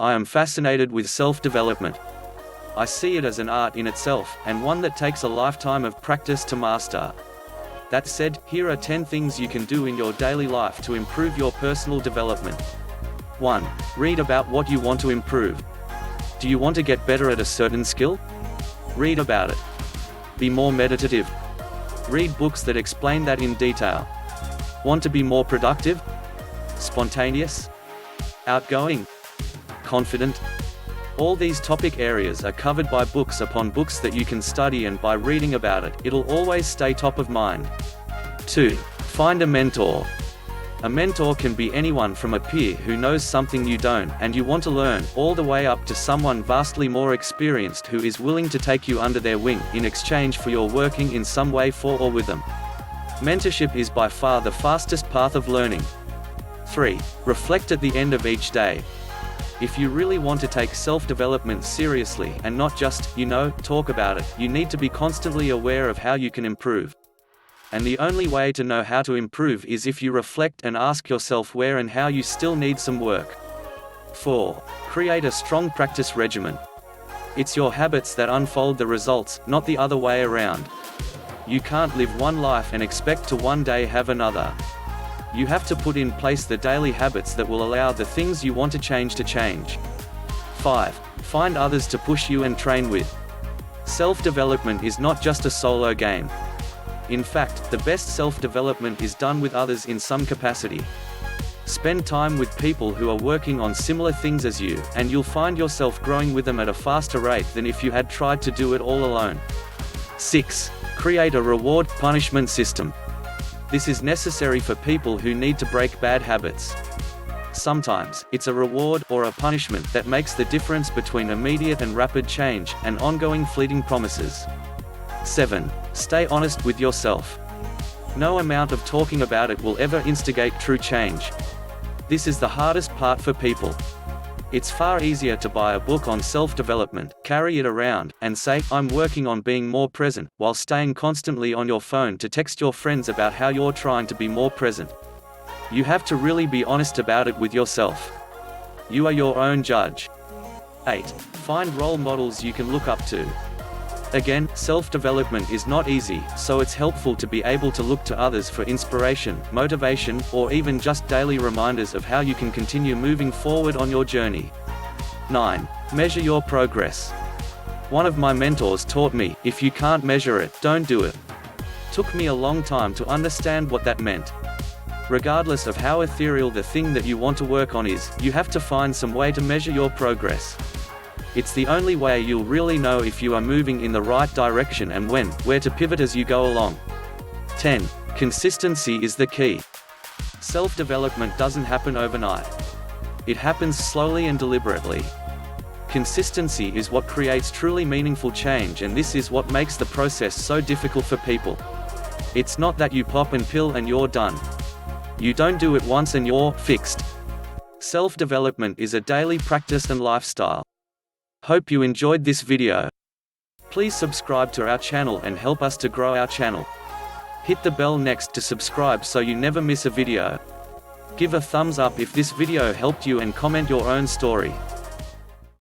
I am fascinated with self-development. I see it as an art in itself, and one that takes a lifetime of practice to master. That said, here are 10 things you can do in your daily life to improve your personal development. 1. Read about what you want to improve. Do you want to get better at a certain skill? Read about it. Be more meditative. Read books that explain that in detail. Want to be more productive? Spontaneous? Outgoing? Confident? All these topic areas are covered by books upon books that you can study, and by reading about it, it'll always stay top of mind. 2. Find a mentor. A mentor can be anyone from a peer who knows something you don't and you want to learn, all the way up to someone vastly more experienced who is willing to take you under their wing in exchange for your working in some way for or with them. Mentorship is by far the fastest path of learning. 3. Reflect at the end of each day. If you really want to take self-development seriously and not just, talk about it, you need to be constantly aware of how you can improve. And the only way to know how to improve is if you reflect and ask yourself where and how you still need some work. 4. Create a strong practice regimen. It's your habits that unfold the results, not the other way around. You can't live one life and expect to one day have another. You have to put in place the daily habits that will allow the things you want to change. 5. Find others to push you and train with. Self-development is not just a solo game. In fact, the best self-development is done with others in some capacity. Spend time with people who are working on similar things as you, and you'll find yourself growing with them at a faster rate than if you had tried to do it all alone. 6. Create a reward-punishment system. This is necessary for people who need to break bad habits. Sometimes, it's a reward or a punishment that makes the difference between immediate and rapid change, and ongoing fleeting promises. 7. Stay honest with yourself. No amount of talking about it will ever instigate true change. This is the hardest part for people. It's far easier to buy a book on self-development, carry it around, and say, "I'm working on being more present," while staying constantly on your phone to text your friends about how you're trying to be more present. You have to really be honest about it with yourself. You are your own judge. 8. Find role models you can look up to. Again, self-development is not easy, so it's helpful to be able to look to others for inspiration, motivation, or even just daily reminders of how you can continue moving forward on your journey. 9. Measure your progress. One of my mentors taught me, if you can't measure it, don't do it. Took me a long time to understand what that meant. Regardless of how ethereal the thing that you want to work on is, you have to find some way to measure your progress. It's the only way you'll really know if you are moving in the right direction and where to pivot as you go along. 10. Consistency is the key. Self-development doesn't happen overnight. It happens slowly and deliberately. Consistency is what creates truly meaningful change, and this is what makes the process so difficult for people. It's not that you pop a pill and you're done. You don't do it once and you're fixed. Self-development is a daily practice and lifestyle. Hope you enjoyed this video. Please subscribe to our channel and help us to grow our channel. Hit the bell next to subscribe so you never miss a video. Give a thumbs up if this video helped you and comment your own story.